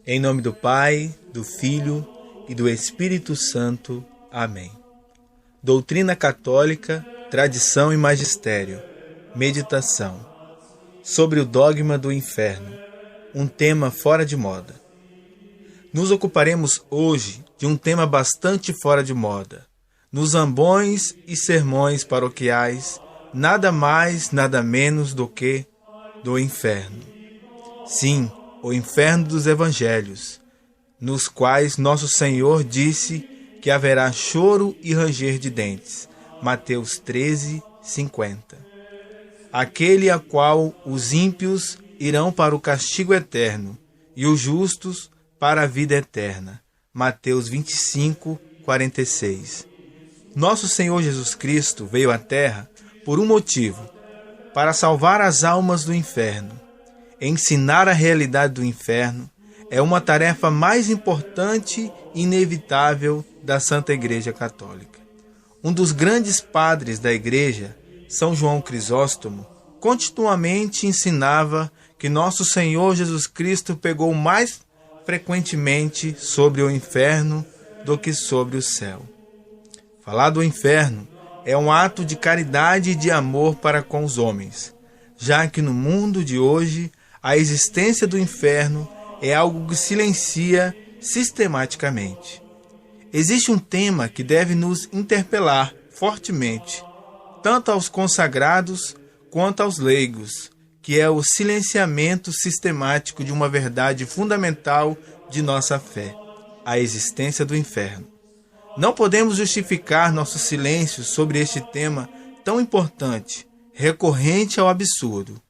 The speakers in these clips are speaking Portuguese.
Em nome do Pai, do Filho e do Espírito Santo. Amém. Doutrina católica, tradição e magistério. Meditação sobre o dogma do inferno, um tema fora de moda. Nos ocuparemos hoje de um tema bastante fora de moda. Nos zambões e sermões paroquiais, nada mais, nada menos do que do inferno. Sim, o inferno dos evangelhos, nos quais nosso Senhor disse que haverá choro e ranger de dentes. Mateus 13, 50. Aquele a qual os ímpios irão para o castigo eterno e os justos para a vida eterna. Mateus 25, 46. Nosso Senhor Jesus Cristo veio à Terra por um motivo: para salvar as almas do inferno. Ensinar a realidade do inferno é uma tarefa mais importante e inevitável da Santa Igreja Católica. Um dos grandes padres da Igreja, São João Crisóstomo, continuamente ensinava que nosso Senhor Jesus Cristo pregou mais frequentemente sobre o inferno do que sobre o céu. Falar do inferno é um ato de caridade e de amor para com os homens, já que no mundo de hoje a existência do inferno é algo que silencia sistematicamente. Existe um tema que deve nos interpelar fortemente, tanto aos consagrados quanto aos leigos, que é o silenciamento sistemático de uma verdade fundamental de nossa fé, a existência do inferno. Não podemos justificar nosso silêncio sobre este tema tão importante, recorrente ao absurdo.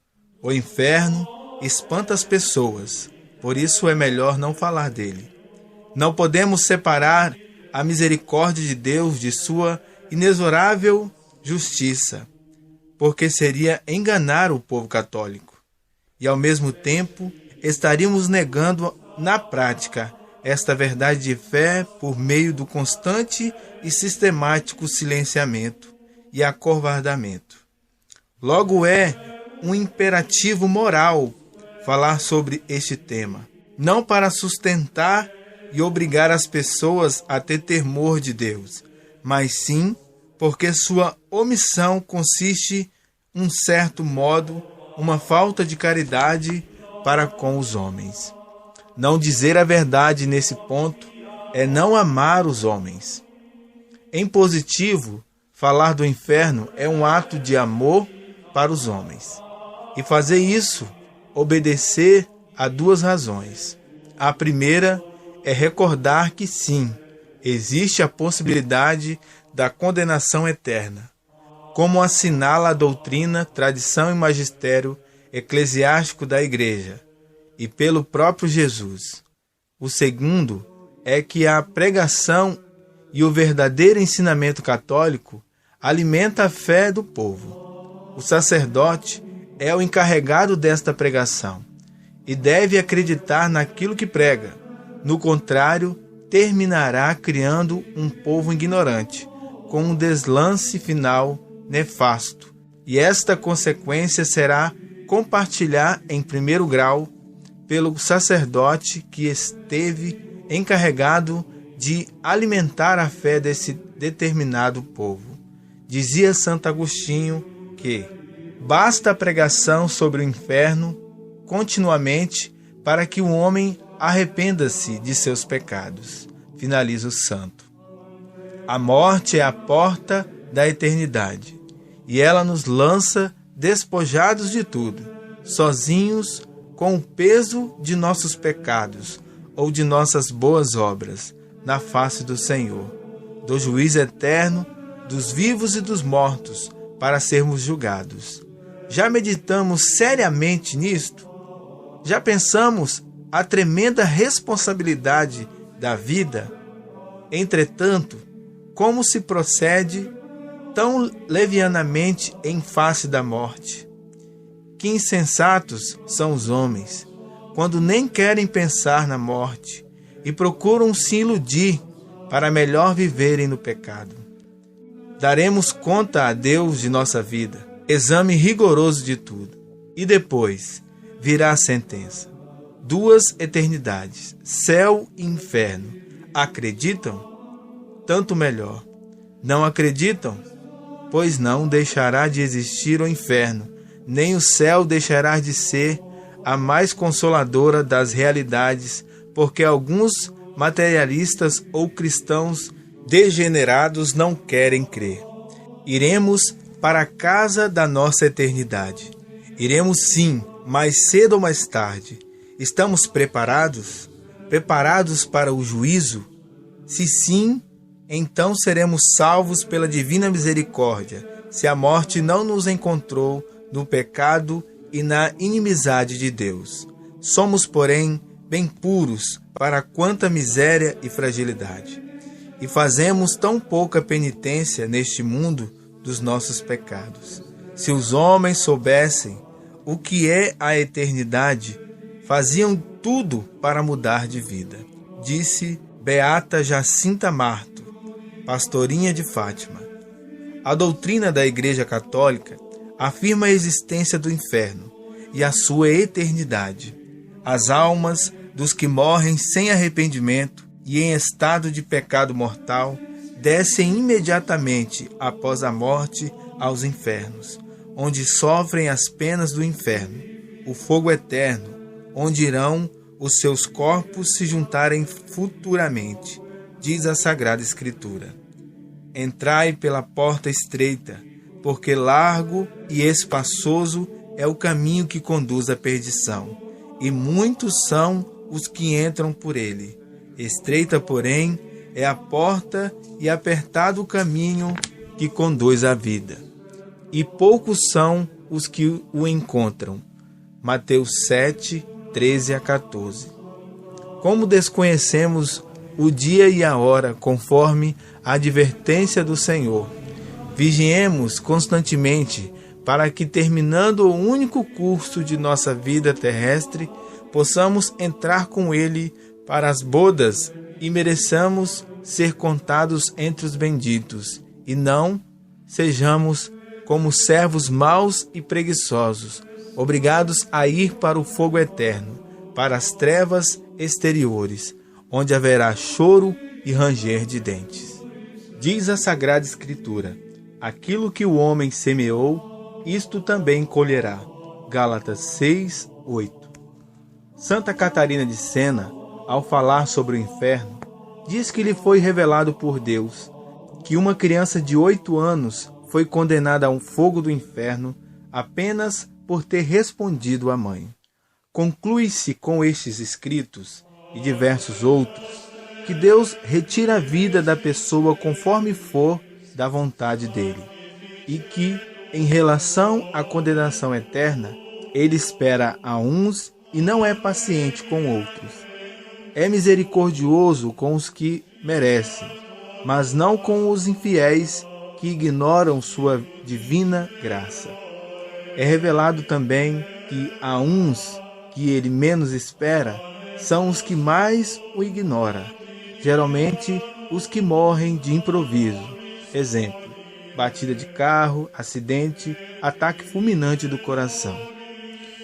O inferno espanta as pessoas, por isso é melhor não falar dele. Não podemos separar a misericórdia de Deus de sua inexorável justiça, porque seria enganar o povo católico. E ao mesmo tempo estaríamos negando na prática esta verdade de fé por meio do constante e sistemático silenciamento e acovardamento. Logo é um imperativo moral falar sobre este tema, não para sustentar e obrigar as pessoas a ter temor de Deus, mas sim porque sua omissão consiste, um certo modo, uma falta de caridade para com os homens. Não dizer a verdade nesse ponto é não amar os homens. Em positivo, falar do inferno é um ato de amor para os homens. E fazer isso, obedecer a duas razões. A primeira é recordar que sim, existe a possibilidade da condenação eterna, como assinala a doutrina, tradição e magistério eclesiástico da Igreja, e pelo próprio Jesus. O segundo é que a pregação e o verdadeiro ensinamento católico alimenta a fé do povo. O sacerdote é o encarregado desta pregação e deve acreditar naquilo que prega. No contrário, terminará criando um povo ignorante, com um deslance final nefasto. E esta consequência será compartilhar em primeiro grau pelo sacerdote que esteve encarregado de alimentar a fé desse determinado povo. Dizia Santo Agostinho que basta a pregação sobre o inferno continuamente para que o homem arrependa-se de seus pecados. Finaliza o santo. A morte é a porta da eternidade e ela nos lança despojados de tudo, sozinhos com o peso de nossos pecados ou de nossas boas obras na face do Senhor, do juízo eterno dos vivos e dos mortos, para sermos julgados. Já meditamos seriamente nisto? Já pensamos a tremenda responsabilidade da vida? Entretanto, como se procede tão levianamente em face da morte? Que insensatos são os homens, quando nem querem pensar na morte e procuram se iludir para melhor viverem no pecado. Daremos conta a Deus de nossa vida, exame rigoroso de tudo, e depois virá a sentença. duas eternidades, céu e inferno. Acreditam? Tanto melhor. Não acreditam? Pois não deixará de existir o inferno, nem o céu deixará de ser a mais consoladora das realidades, porque alguns materialistas ou cristãos degenerados não querem crer. Iremos para a casa da nossa eternidade. Iremos sim, mais cedo ou mais tarde. Estamos preparados? Preparados para o juízo? Se sim, então seremos salvos pela divina misericórdia, se a morte não nos encontrou no pecado e na inimizade de Deus. Somos, porém, bem puros para quanta miséria e fragilidade. E fazemos tão pouca penitência neste mundo dos nossos pecados. Se os homens soubessem o que é a eternidade, faziam tudo para mudar de vida. Disse Beata Jacinta Marto, pastorinha de Fátima. A doutrina da Igreja Católica afirma a existência do inferno e a sua eternidade. As almas dos que morrem sem arrependimento e em estado de pecado mortal descem imediatamente após a morte aos infernos, onde sofrem as penas do inferno, o fogo eterno, onde irão os seus corpos se juntarem futuramente, diz a Sagrada Escritura. Entrai pela porta estreita, porque largo e espaçoso é o caminho que conduz à perdição, e muitos são os que entram por ele. Estreita, porém, é a porta e apertado o caminho que conduz à vida, e poucos são os que o encontram. Mateus 7, 13 a 14. Como desconhecemos o dia e a hora, conforme a advertência do Senhor, vigiemos constantemente para que, terminando o único curso de nossa vida terrestre, possamos entrar com Ele para as bodas e mereçamos ser contados entre os benditos, e não sejamos como servos maus e preguiçosos, obrigados a ir para o fogo eterno, para as trevas exteriores, onde haverá choro e ranger de dentes. Diz a Sagrada Escritura: aquilo que o homem semeou, isto também colherá. Gálatas 6, 8. Santa Catarina de Sena, ao falar sobre o inferno, diz que lhe foi revelado por Deus que uma criança de 8 anos foi condenada ao fogo do inferno apenas por ter respondido à mãe. Conclui-se com estes escritos e diversos outros que Deus retira a vida da pessoa conforme for da vontade dele, e que, em relação à condenação eterna, ele espera a uns e não é paciente com outros. É misericordioso com os que merecem, mas não com os infiéis que ignoram sua divina graça. É revelado também que a uns que ele menos espera são os que mais o ignoram, geralmente os que morrem de improviso. Exemplo: batida de carro, acidente, ataque fulminante do coração.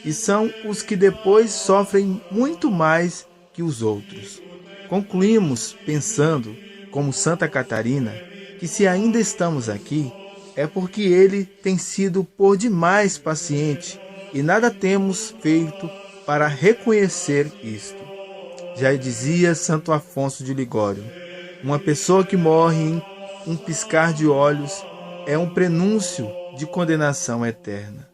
E são os que depois sofrem muito mais que os outros. Concluímos pensando, como Santa Catarina, que se ainda estamos aqui, é porque ele tem sido por demais paciente e nada temos feito para reconhecer isto. Já dizia Santo Afonso de Ligório: uma pessoa que morre em um piscar de olhos é um prenúncio de condenação eterna.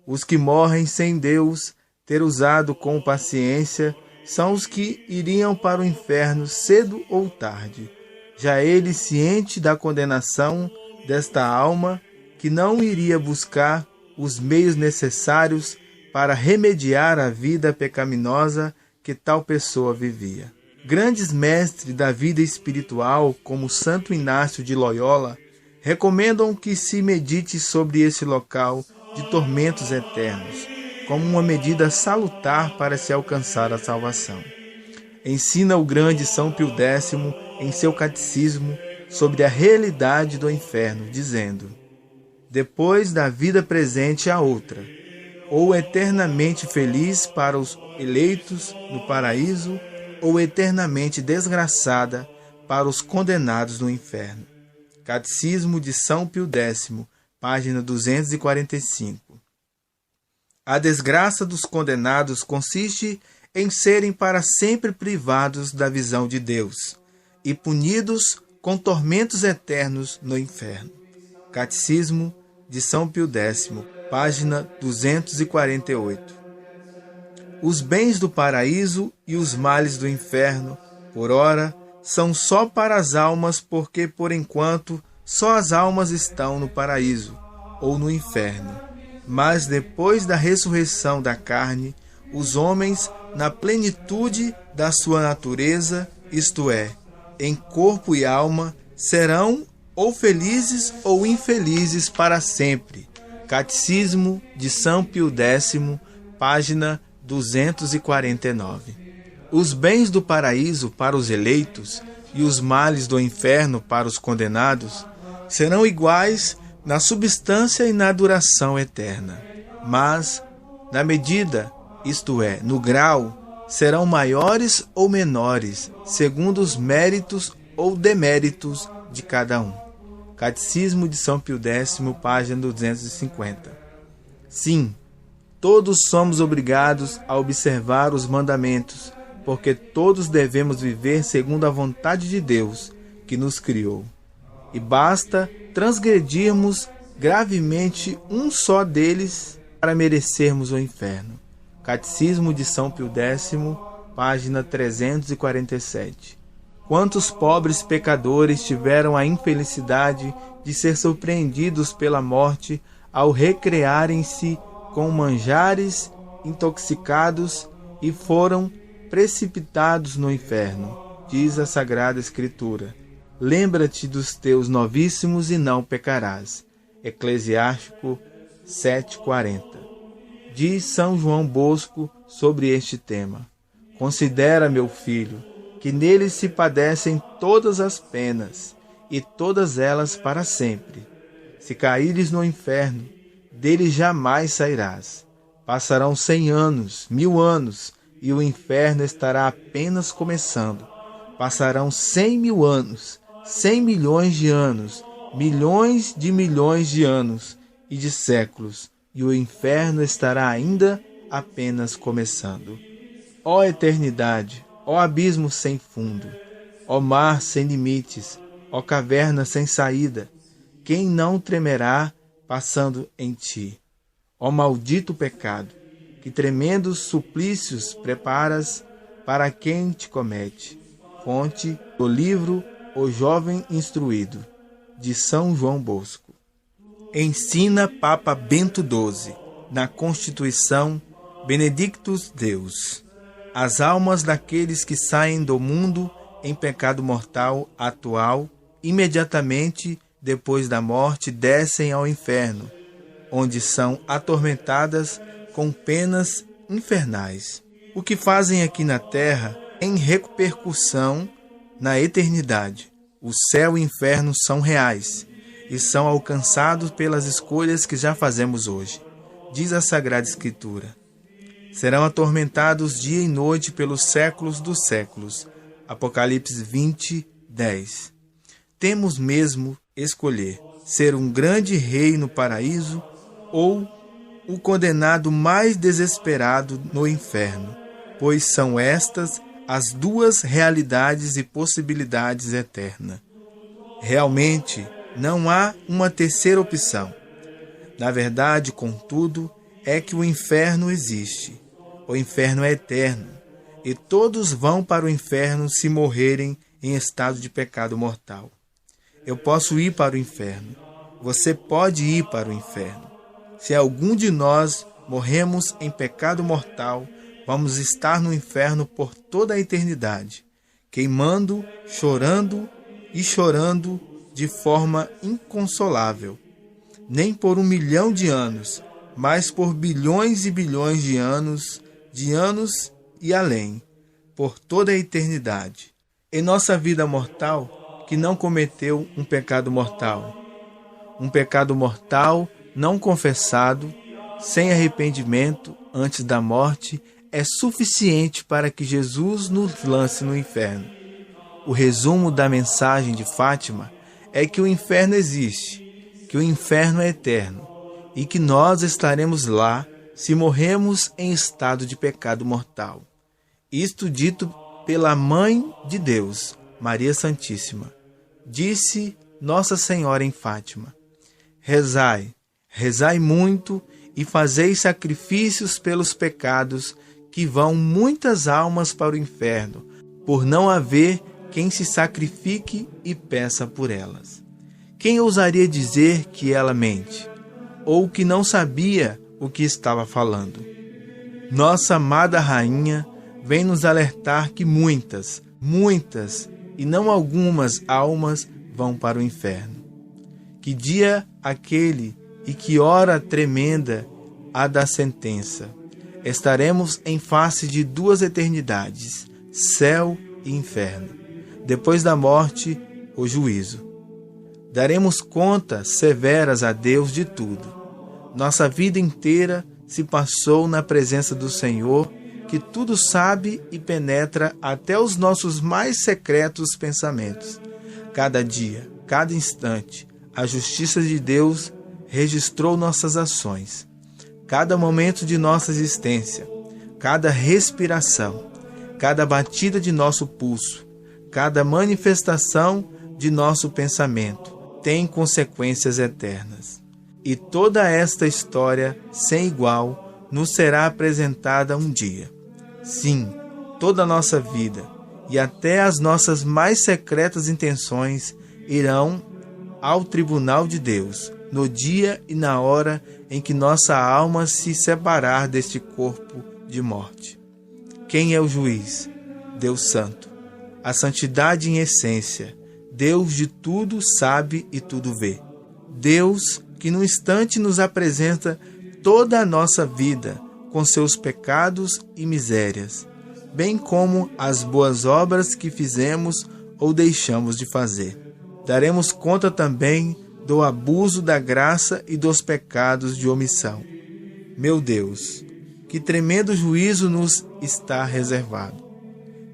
Os que morrem sem Deus ter usado com paciência são os que iriam para o inferno cedo ou tarde. Já ele, ciente da condenação desta alma, que não iria buscar os meios necessários para remediar a vida pecaminosa que tal pessoa vivia. Grandes mestres da vida espiritual, como Santo Inácio de Loyola, recomendam que se medite sobre esse local de tormentos eternos, como uma medida salutar para se alcançar a salvação. Ensina o grande São Pio X em seu catecismo sobre a realidade do inferno, dizendo: depois da vida presente há outra, ou eternamente feliz para os eleitos no paraíso, ou eternamente desgraçada para os condenados no inferno. Catecismo de São Pio X, página 245. A desgraça dos condenados consiste em serem para sempre privados da visão de Deus e punidos com tormentos eternos no inferno. Catecismo de São Pio X, página 248. Os bens do paraíso e os males do inferno, por ora, são só para as almas, porque, por enquanto, só as almas estão no paraíso ou no inferno. Mas, depois da ressurreição da carne, os homens, na plenitude da sua natureza, isto é, em corpo e alma, serão ou felizes ou infelizes para sempre. Catecismo de São Pio X, página 249. Os bens do paraíso para os eleitos e os males do inferno para os condenados serão iguais na substância e na duração eterna, mas, na medida, isto é, no grau, serão maiores ou menores, segundo os méritos ou deméritos de cada um. Catecismo de São Pio X, página 250. Sim, todos somos obrigados a observar os mandamentos, porque todos devemos viver segundo a vontade de Deus, que nos criou. E basta transgredirmos gravemente um só deles para merecermos o inferno. Catecismo de São Pio X, página 347. Quantos pobres pecadores tiveram a infelicidade de ser surpreendidos pela morte ao recrearem-se com manjares intoxicados e foram precipitados no inferno, diz a Sagrada Escritura. Lembra-te dos teus novíssimos e não pecarás. Eclesiástico 7:40. Diz São João Bosco sobre este tema: considera, meu filho, que nele se padecem todas as penas, e todas elas para sempre. Se caíres no inferno, dele jamais sairás. Passarão 100 anos, 1000 anos, e o inferno estará apenas começando. Passarão 100.000 anos, 100 milhões de anos, milhões de anos e de séculos, e o inferno estará ainda apenas começando. Ó eternidade, ó abismo sem fundo, ó mar sem limites, ó caverna sem saída, quem não tremerá passando em ti? Ó maldito pecado, que tremendos suplícios preparas para quem te comete. Fonte do livro O Jovem Instruído, de São João Bosco. Ensina Papa Bento XII, na Constituição Benedictus Deus. As almas daqueles que saem do mundo em pecado mortal atual, imediatamente depois da morte, descem ao inferno, onde são atormentadas com penas infernais. O que fazem aqui na terra tem repercussão na eternidade. O céu e o inferno são reais e são alcançados pelas escolhas que já fazemos hoje. Diz a Sagrada Escritura: serão atormentados dia e noite pelos séculos dos séculos. Apocalipse 20:10. Temos mesmo escolher ser um grande rei no paraíso ou o condenado mais desesperado no inferno, pois são estas as duas realidades e possibilidades eternas. Realmente, não há uma terceira opção. Na verdade, contudo, é que o inferno existe. O inferno é eterno, e todos vão para o inferno se morrerem em estado de pecado mortal. Eu posso ir para o inferno. Você pode ir para o inferno. Se algum de nós morremos em pecado mortal, vamos estar no inferno por toda a eternidade, queimando, chorando de forma inconsolável. Nem por 1 milhão de anos, mas por bilhões e bilhões de anos e além, por toda a eternidade. Em nossa vida mortal, que não cometeu um pecado mortal não confessado, sem arrependimento antes da morte, é suficiente para que Jesus nos lance no inferno. O resumo da mensagem de Fátima é que o inferno existe, que o inferno é eterno e que nós estaremos lá se morrermos em estado de pecado mortal. Isto dito pela Mãe de Deus, Maria Santíssima. Disse Nossa Senhora em Fátima: rezai, rezai muito e fazei sacrifícios pelos pecados, que vão muitas almas para o inferno, por não haver quem se sacrifique e peça por elas. Quem ousaria dizer que ela mente, ou que não sabia o que estava falando? Nossa amada Rainha vem nos alertar que muitas, e não algumas almas vão para o inferno. Que dia aquele e que hora tremenda a da sentença! Estaremos em face de duas eternidades, céu e inferno. Depois da morte, o juízo. Daremos contas severas a Deus de tudo. Nossa vida inteira se passou na presença do Senhor, que tudo sabe e penetra até os nossos mais secretos pensamentos. Cada dia, cada instante, a justiça de Deus registrou nossas ações. Cada momento de nossa existência, cada respiração, cada batida de nosso pulso, cada manifestação de nosso pensamento tem consequências eternas. E toda esta história sem igual nos será apresentada um dia. Sim, toda a nossa vida e até as nossas mais secretas intenções irão ao tribunal de Deus, no dia e na hora em que nossa alma se separar deste corpo de morte. Quem é o juiz? Deus Santo. A santidade em essência. Deus de tudo sabe e tudo vê. Deus que no instante nos apresenta toda a nossa vida com seus pecados e misérias, bem como as boas obras que fizemos ou deixamos de fazer. Daremos conta também do abuso da graça e dos pecados de omissão. Meu Deus, que tremendo juízo nos está reservado.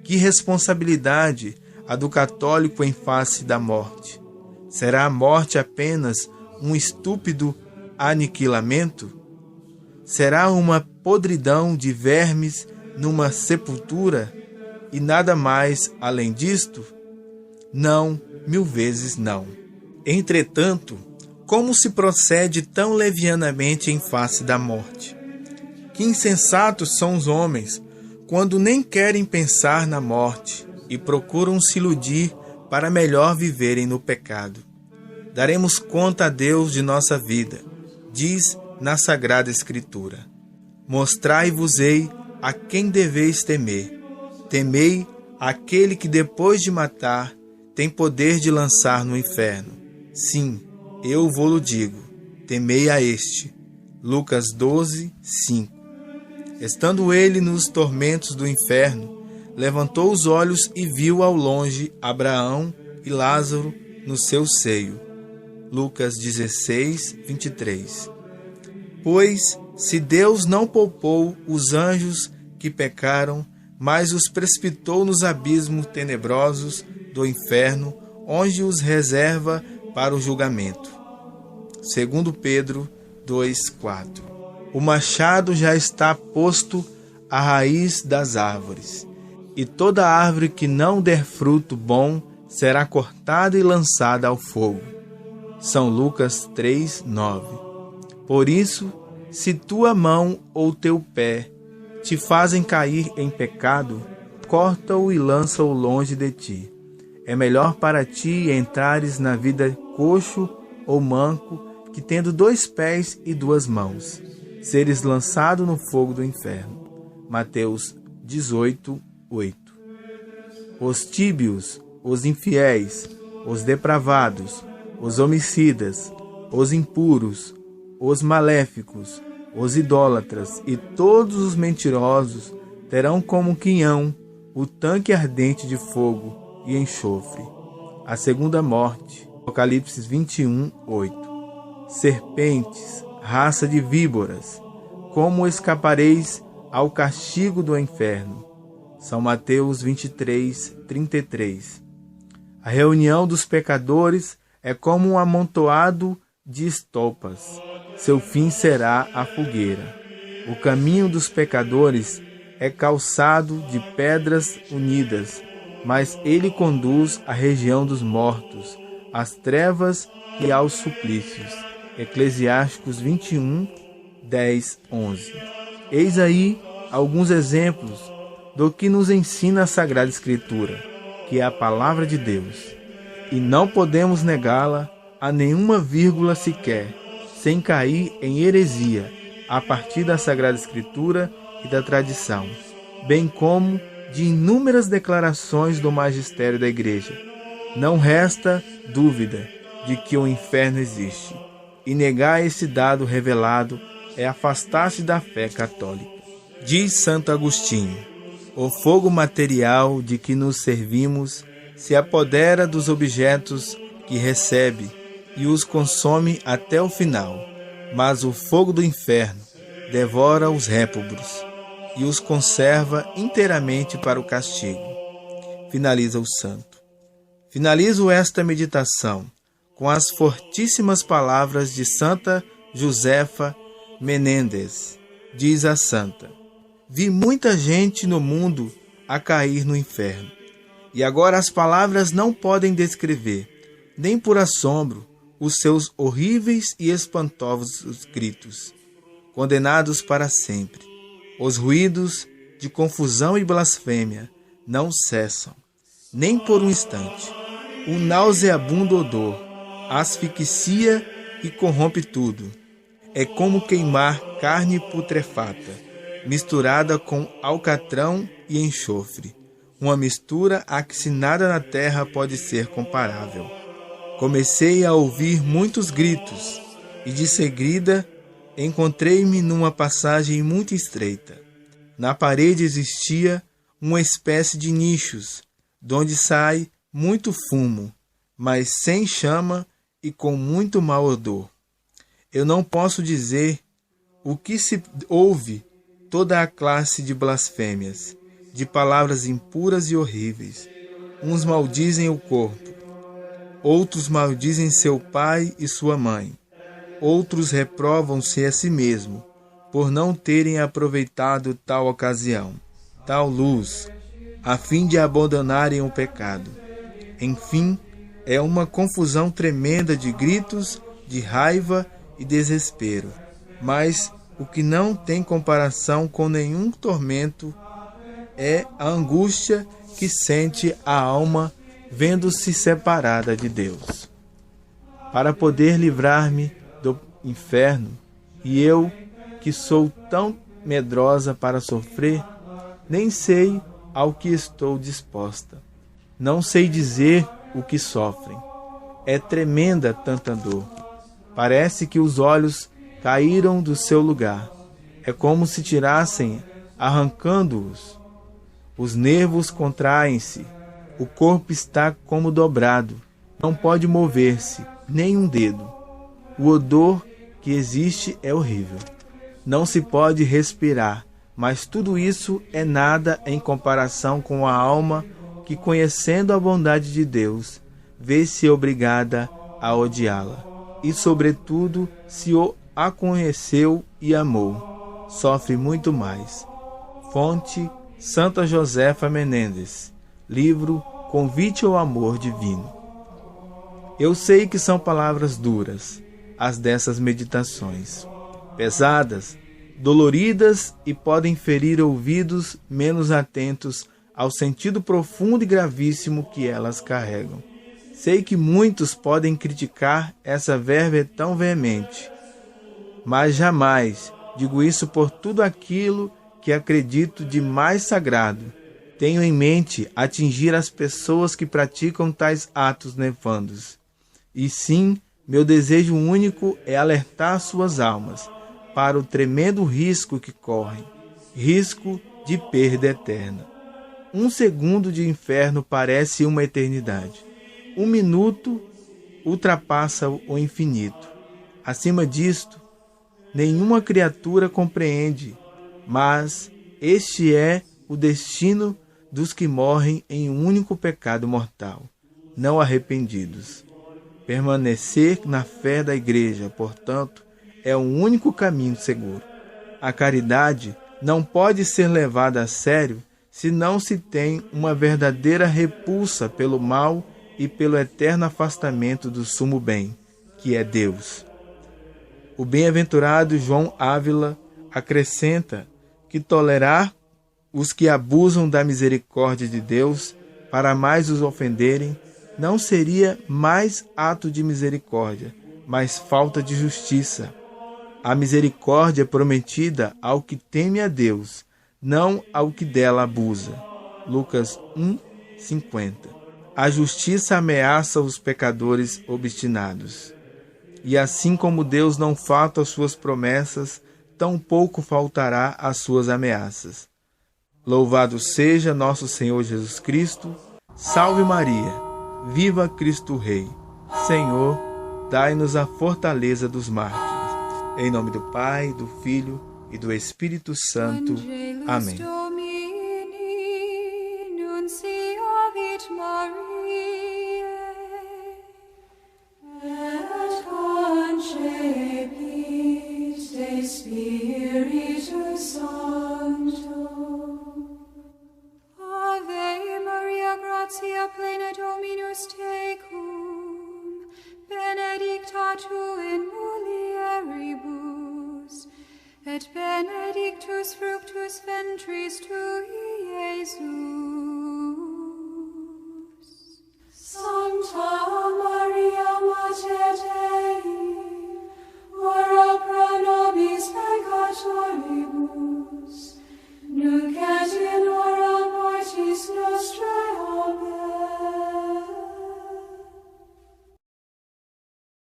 Que responsabilidade a do católico em face da morte. Será a morte apenas um estúpido aniquilamento? Será uma podridão de vermes numa sepultura e nada mais além disto? Não, 1000 vezes não. Entretanto, como se procede tão levianamente em face da morte? Que insensatos são os homens quando nem querem pensar na morte e procuram se iludir para melhor viverem no pecado. Daremos conta a Deus de nossa vida, diz na Sagrada Escritura. Mostrai-vos-ei a quem deveis temer. Temei aquele que depois de matar tem poder de lançar no inferno. Sim, eu vou-lo digo, temei a este. Lucas 12, 5. Estando ele nos tormentos do inferno, levantou os olhos e viu ao longe Abraão e Lázaro no seu seio. Lucas 16, 23. Pois, se Deus não poupou os anjos que pecaram, mas os precipitou nos abismos tenebrosos do inferno, onde os reserva para o julgamento. 2 Pedro 2,4. O machado já está posto à raiz das árvores, e toda árvore que não der fruto bom será cortada e lançada ao fogo. São Lucas 3,9. Por isso, se tua mão ou teu pé te fazem cair em pecado, corta-o e lança-o longe de ti. É melhor para ti entrares na vida coxo ou manco, que tendo 2 pés e 2 mãos, seres lançado no fogo do inferno. Mateus 18, 8. Os tíbios, os infiéis, os depravados, os homicidas, os impuros, os maléficos, os idólatras e todos os mentirosos terão como quinhão o tanque ardente de fogo e enxofre. A segunda morte. Apocalipse 21, 8. Serpentes, raça de víboras, como escapareis ao castigo do inferno. São Mateus 23, 33. A reunião dos pecadores é como um amontoado de estopas. Seu fim será a fogueira. O caminho dos pecadores é calçado de pedras unidas, mas ele conduz à região dos mortos, às trevas e aos suplícios. Eclesiásticos 21, 10, 11. Eis aí alguns exemplos do que nos ensina a Sagrada Escritura, que é a Palavra de Deus. E não podemos negá-la a nenhuma vírgula sequer, sem cair em heresia, a partir da Sagrada Escritura e da tradição, bem como de inúmeras declarações do magistério da Igreja. Não resta dúvida de que o inferno existe, e negar esse dado revelado é afastar-se da fé católica. Diz Santo Agostinho: o fogo material de que nos servimos se apodera dos objetos que recebe e os consome até o final, mas o fogo do inferno devora os réprobos e os conserva inteiramente para o castigo. Finaliza o santo. Finalizo esta meditação com as fortíssimas palavras de Santa Josefa Menendez. Diz a santa: vi muita gente no mundo a cair no inferno, e agora as palavras não podem descrever, nem por assombro, os seus horríveis e espantosos gritos, condenados para sempre. Os ruídos de confusão e blasfêmia não cessam, nem por um instante. O nauseabundo odor asfixia e corrompe tudo. É como queimar carne putrefata, misturada com alcatrão e enxofre, uma mistura a que se nada na terra pode ser comparável. Comecei a ouvir muitos gritos, e de seguida encontrei-me numa passagem muito estreita. Na parede existia uma espécie de nichos, donde sai muito fumo, mas sem chama e com muito mau odor. Eu não posso dizer o que se ouve toda a classe de blasfêmias, de palavras impuras e horríveis. Uns maldizem o corpo, outros maldizem seu pai e sua mãe. Outros reprovam-se a si mesmo, por não terem aproveitado tal ocasião, tal luz, a fim de abandonarem o pecado. Enfim, é uma confusão tremenda de gritos, de raiva e desespero. Mas o que não tem comparação com nenhum tormento é a angústia que sente a alma vendo-se separada de Deus. Para poder livrar-me do inferno, e eu, que sou tão medrosa para sofrer, nem sei ao que estou disposta. Não sei dizer o que sofrem. É tremenda tanta dor. Parece que os olhos caíram do seu lugar. É como se tirassem, arrancando-os. Os nervos contraem-se. O corpo está como dobrado. Não pode mover-se, nem um dedo. O odor que existe é horrível. Não se pode respirar, mas tudo isso é nada em comparação com a alma que, conhecendo a bondade de Deus, vê-se obrigada a odiá-la. E, sobretudo, se a conheceu e amou, sofre muito mais. Fonte: Santa Josefa Menendez. Livro Convite ao Amor Divino. Eu sei que são palavras duras, as dessas meditações, pesadas, doloridas, e podem ferir ouvidos menos atentos ao sentido profundo e gravíssimo que elas carregam. Sei que muitos podem criticar essa verve tão veemente, mas jamais digo isso por tudo aquilo que acredito de mais sagrado. Tenho em mente atingir as pessoas que praticam tais atos nefandos. E sim, meu desejo único é alertar suas almas para o tremendo risco que correm, risco de perda eterna. 1 segundo de inferno parece uma eternidade. 1 minuto ultrapassa o infinito. Acima disto, nenhuma criatura compreende, mas Este é o destino dos que morrem em um único pecado mortal, não arrependidos. Permanecer na fé da Igreja, portanto, é o único caminho seguro. A caridade não pode ser levada a sério se não se tem uma verdadeira repulsa pelo mal e pelo eterno afastamento do sumo bem, que é Deus. O bem-aventurado João Ávila acrescenta que tolerar os que abusam da misericórdia de Deus para mais os ofenderem não seria mais ato de misericórdia, mas falta de justiça. A misericórdia é prometida ao que teme a Deus, não ao que dela abusa. Lucas 1:50. A justiça ameaça os pecadores obstinados. E assim como Deus não falta às suas promessas, tampouco faltará às suas ameaças. Louvado seja nosso Senhor Jesus Cristo. Salve Maria. Viva Cristo Rei. Senhor, dai-nos a fortaleza dos mártires. Em nome do Pai, do Filho e do Espírito Santo. Amém. Gratia plena Dominus tecum, benedicta tu in mulieribus, et benedictus fructus ventris tui, Iesus.